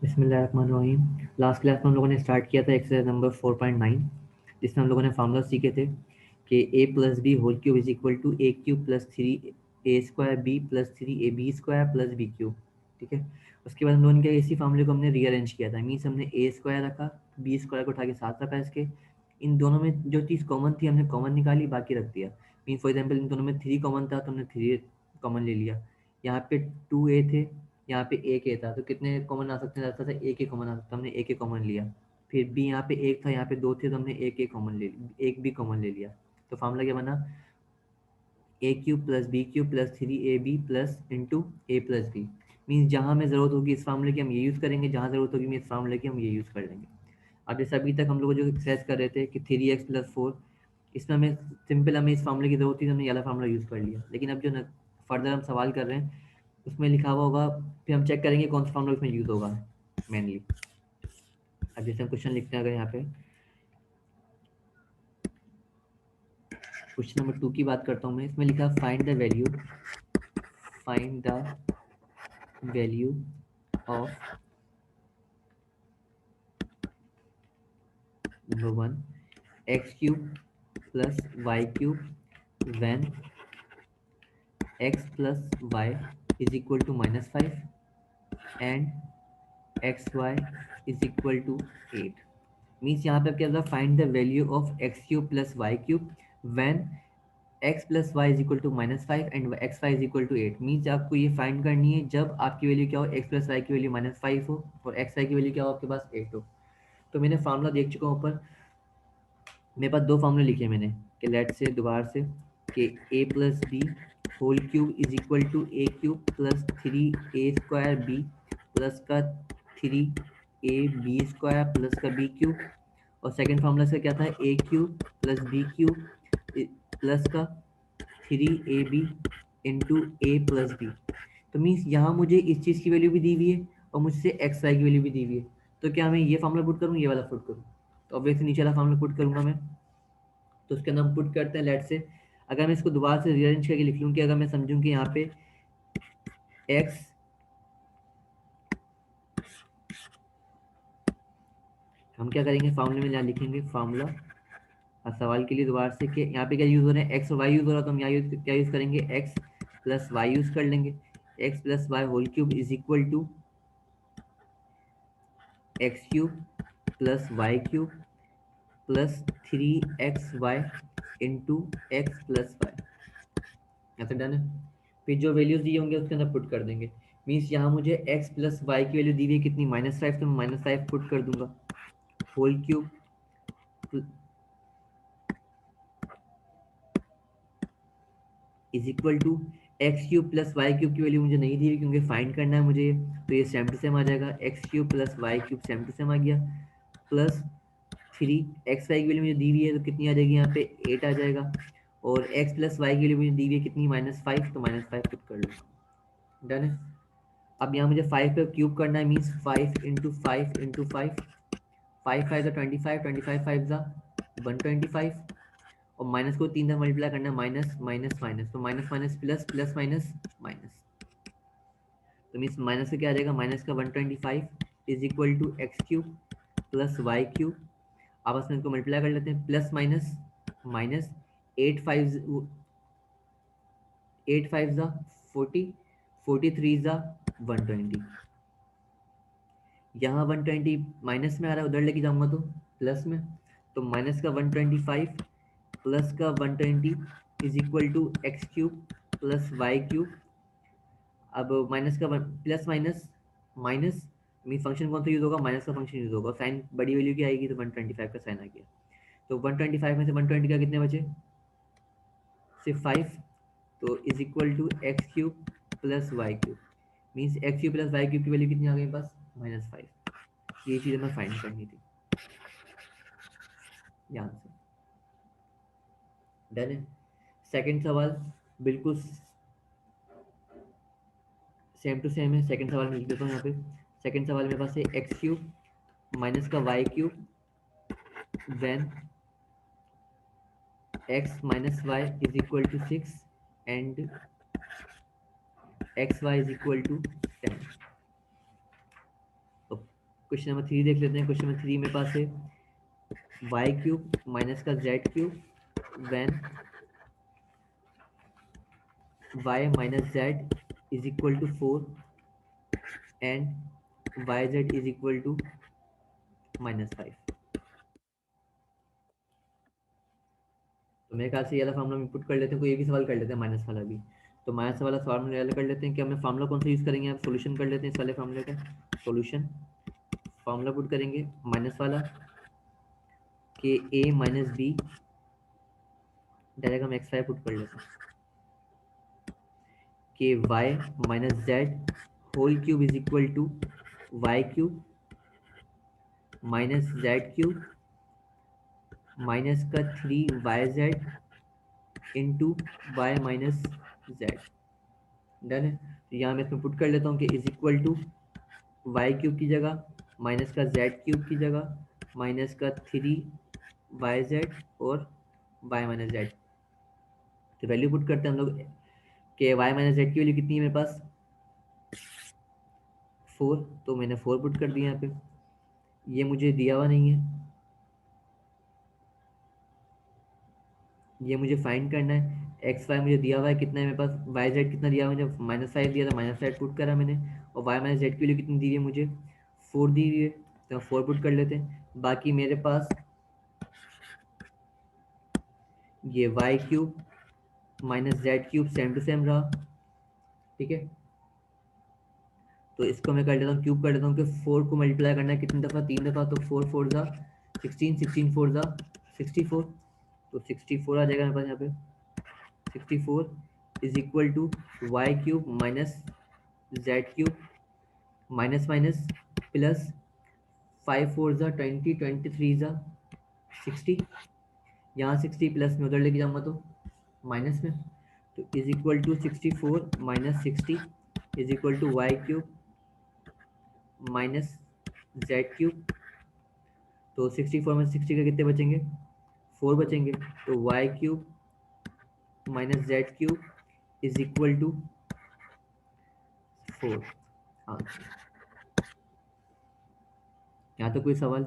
बिस्मिल्लाहिर्रहमानिर्रहीम। Last class में हम लोगों ने स्टार्ट किया था एक्सरसाइज नंबर 4.9, जिसमें हम लोगों ने फार्मूला सीखे थे कि a plus b whole cube is equal to a cube plus three a square b plus three a b square plus b cube. ठीक है, उसके बाद हम लोगों ने क्या इसी फार्मूले को हमने रीअरेंज किया था। मीन्स हमने ए स्क्वायर रखा, बी स्क्वायर को उठा के साथ रखा इसके, इन दोनों में जो चीज़ कॉमन थी हमने कॉमन निकाली, बाकी रख दिया। मीन फॉर एग्जाम्पल इन दोनों में थ्री कॉमन था तो हमने थ्री कॉमन ले लिया। यहाँ पे टू ए थे, यहाँ पे एक ए था, तो कितने कॉमन आ सकते हैं? ज़्यादा से एक ही कॉमन आ सकता है, हमने एक ही कॉमन लिया। फिर बी यहाँ पे एक था, यहाँ पे दो थे, तो हमने एक एक कॉमन ले लिया, एक भी कॉमन ले लिया। तो फार्मूला क्या बना? A cube plus b cube plus three a b plus into a plus b. Means जहाँ हमें ज़रूरत होगी इस फार्मूले की हम ये यूज़ करेंगे, जहाँ ज़रूरत होगी इस फार्मूले की हम ये यूज़ कर लेंगे। अब जैसे अभी तक हम लोग जो एक्सरसाइज कर रहे थे कि थ्री एक्स प्लस फोर, इसमें हमें सिंपल हमें इस फार्मूले की ज़रूरत थी तो हमने ये वाला फार्मूला यूज़ कर लिया। लेकिन अब जो फर्दर हम सवाल कर रहे हैं उसमें लिखा हुआ होगा, फिर हम चेक करेंगे कौन सा फार्मूला इसमें यूज़ होगा मेनली। अब जैसे हम क्वेश्चन लिखते हैं, अगर यहाँ पे क्वेश्चन नंबर 2 की बात करता हूँ मैं, इसमें लिखा find the value of number 1 x cube plus y cube when x plus y is equal to -5 and x y is equal to 8। Means यहाँ पे क्या होगा? Find the value of x cube plus y cube when x plus y is equal to -5 and x y is equal to 8। Means आपको ये find करनी है जब आपकी वैल्यू क्या हो? एक्स प्लस वाई की वैल्यू -5 हो और एक्स वाई की वैल्यू क्या हो आपके पास? 8 हो। तो मैंने फार्मूला देख चुका हूँ ऊपर, मेरे पास दो फार्मूले लिखे मैंने कि लेट से दोबारा से कि a plus b whole cube is equal to a cube plus three a square b plus का three a b square plus का बी क्यूब। और सेकंड फार्मूला से क्या था? A cube plus b cube plus का three a b into a plus b. तो means यहाँ मुझे इस चीज़ की वैल्यू भी दी हुई है और मुझसे एक्स वाई की वैल्यू भी दी हुई है। तो क्या मैं ये फार्मूला पुट करूँ, ये वाला पुट करूँ? तो ऑब्वियसली नीचे वाला फार्मूला पुट करूँगा मैं। तो उसके अंदर हम पुट करते हैं लेट से, अगर मैं इसको दोबारा से रीअरेंज करके लिख लूँ कि अगर मैं समझूँ कि यहाँ पे एक्स, हम क्या करेंगे फार्मूले में यहाँ लिखेंगे फार्मूला सवाल के लिए दोबारा से कि यहाँ पे क्या यूज़ हो रहा है? एक्स और वाई यूज़ हो रहा है, तो हम यहाँ क्या यूज़ करेंगे? एक्स प्लस वाई यूज़ कर लेंगे। X plus y whole cube is equal to x cube plus y cube plus three x y into x plus y. ऐसा डन है। फिर जो वैल्यूज दिए होंगे उसके अंदर पुट कर देंगे। मीन्स यहाँ मुझे एक्स प्लस वाई की वैल्यू दी हुई है कितनी? -5, तो मैं -5 पुट कर दूंगा। Whole cube is equal to x cube plus y cube की वैल्यू मुझे नहीं दी हुई क्योंकि फाइंड करना है मुझे, तो ये सेम टू सेम आ जाएगा। X cube plus y cube same to same आ गया, प्लस थ्री एक्स वाई की वैल्यू मुझे दी हुई है तो कितनी आ जाएगी? यहाँ पे 8 आ जाएगा। और एक्स प्लस वाई की वैल्यू मुझे दी हुई है कितनी? -5, तो -5 पुट कर लो। डन है। अब यहाँ मुझे 5 पे क्यूब करना है, means 5 into five into five, 5 5 25, 25 5 125, और माइनस को 3 मल्टीप्लाई करना है, माइनस माइनस माइनस, तो minus minus plus, plus minus minus, तो मीन्स माइनस से क्या आ जाएगा? माइनस का 125 is equal to x cube plus y cube. आपस में इनको मल्टीप्लाई कर लेते हैं, प्लस माइनस माइनस, 8 5 ज़ा 40, 43 ज़ा 120। यहाँ 120 माइनस में आ रहा है, उधर लेके जाऊंगा तो प्लस में, तो माइनस का 125 प्लस का 120 is equal to x cube plus y cube. अब माइनस का plus minus minus, mean function कौन सा यूज होगा? माइनस का फंक्शन यूज होगा। साइन बड़ी वैल्यू की आएगी तो 125 का साइन आ गया। तो 125 में से 120 का कितने बचे? सिर्फ 5, तो is equal to x cube plus y cube. Means x cube plus y cube की वैल्यू कितनी आ गई पास? -5। ये चीज़ हमें फाइंड करनी थी, ध्यान से। डन है। सेकंड सवाल बिल्कुल सेम टू सेम है। सेकंड सवाल में लिख देता हूँ यहाँ पे। सेकंड सवाल मेरे पास है एक्स क्यूब माइनस का y cube when x minus y is equal to 6 and x y is equal to 10। Question number 3 देख लेते हैं। क्वेश्चन नंबर 3 मेरे पास है वाई क्यूब माइनस का z cube when y minus z is equal to 4 and y z is equal to -5। तो मेरे ख्याल से ये वाला फार्मूला हम पुट कर लेते हैं, कोई एक ही सवाल कर लेते हैं माइनस वाला भी। तो माइनस वाला फार्मूला वाला कर लेते हैं कि हमें फार्मूला कौन सा यूज़ करेंगे, आप सोल्यूशन कर लेते हैं इस वाले फार्मूले का। सोल्यूशन फार्मूला पुट करेंगे माइनस वाला के ए माइनस बी, डायरेक्ट हम एक्स वाई पुट कर लेते हैं के y minus z whole cube is equal to y cube minus z cube minus का 3 YZ into y minus z. Done है। तो यहाँ मैं इसमें पुट कर लेता हूँ कि is equal to y cube की जगह माइनस का जेड क्यूब की जगह माइनस का 3 YZ और वाई माइनस जेड। तो वैल्यू पुट करते हैं हम लोग कि वाई माइनस जेड की वैल्यू कितनी है मेरे पास 4, तो मैंने 4 पुट कर दिया यहाँ पे। ये मुझे दिया हुआ नहीं है, ये मुझे फाइंड करना है। एक्स वाई मुझे दिया हुआ है कितना है मेरे पास, वाई जेड कितना दिया हुआ है मुझे -5 दिया था, -5 पुट करा मैंने। और वाई माइनस जेड की वैल्यू कितनी दी हुई है मुझे 4 दी हुई है, तो 4 पुट कर लेते हैं। बाकी मेरे पास ये y cube minus z cube same to same रहा, ठीक है। तो इसको मैं कर लेता हूँ क्यूब कर लेता हूँ कि 4 को मल्टीप्लाई करना है कितनी दफ़ा, 3 दफ़ा, तो 4 4 ज़ा 16, 16 4 ज़ा 64, तो 64 आ जाएगा मेरे पास यहाँ पे। 64 is equal to y cube minus z cube minus minus plus 5 4 ज़ा 20, 23 ज़ा 60, यहाँ 60 प्लस में उधर लेके जाऊँगा तो माइनस में, तो is equal to 64 minus 60 is equal to y cube minus z cube. तो 64 में 60 का कितने बचेंगे 4 बचेंगे, तो y cube minus z cube is equal to 4। हाँ, यहाँ तो कोई सवाल